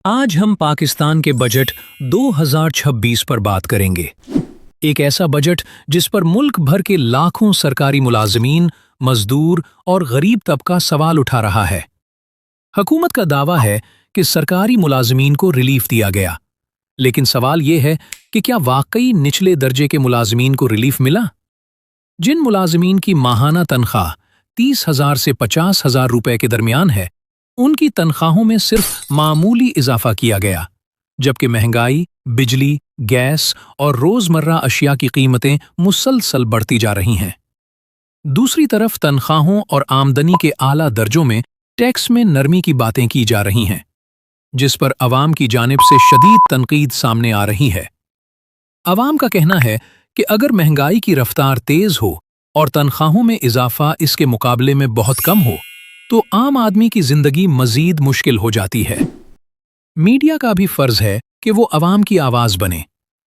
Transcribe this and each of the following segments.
आज हम पाकिस्तान के बजट 2026 पर बात करेंगे। एक ऐसा बजट जिस पर मुल्क भर के लाखों सरकारी मुलाजमीन, मजदूर और गरीब तबका सवाल उठा रहा है। हुकूमत का दावा है कि सरकारी मुलाजमीन को रिलीफ दिया गया, लेकिन सवाल ये है कि क्या वाकई निचले दर्जे के मुलाजमीन को रिलीफ मिला? जिन मुलाजमीन की माहाना तनख्वाह 30,000 से 50,000 रुपए के दरमियान है, उनकी तनख्वाहों में सिर्फ मामूली इजाफा किया गया, जबकि महंगाई, बिजली, गैस और रोजमर्रा अशिया की कीमतें मुसलसल बढ़ती जा रही हैं। दूसरी तरफ तनख्वाहों और आमदनी के आला दर्जों में टैक्स में नरमी की बातें की जा रही हैं, जिस पर अवाम की जानिब से शदीद तनकीद सामने आ रही है। अवाम का कहना है कि अगर महंगाई की रफ्तार तेज हो और तनख्वाहों में इजाफा इसके मुकाबले में बहुत कम हो, तो आम आदमी की जिंदगी मजीद मुश्किल हो जाती है। मीडिया का भी फर्ज है कि वो अवाम की आवाज बने,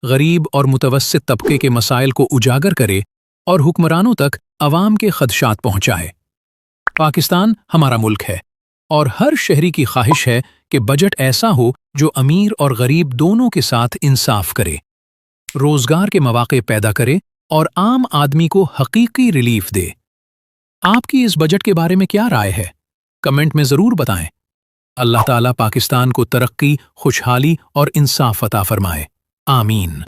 गरीब और मुतवस्सित तबके के मसाइल को उजागर करे और हुक्मरानों तक अवाम के खदशात पहुंचाए। पाकिस्तान हमारा मुल्क है और हर शहरी की ख्वाहिश है कि बजट ऐसा हो जो अमीर और गरीब दोनों के साथ इंसाफ करे, रोजगार के मौके पैदा करे और आम आदमी को हकीकी रिलीफ दे। आपकी इस बजट के बारे में क्या राय है? कमेंट में जरूर बताएं। अल्लाह ताला पाकिस्तान को तरक्की, खुशहाली और इंसाफ अता फरमाए। आमीन।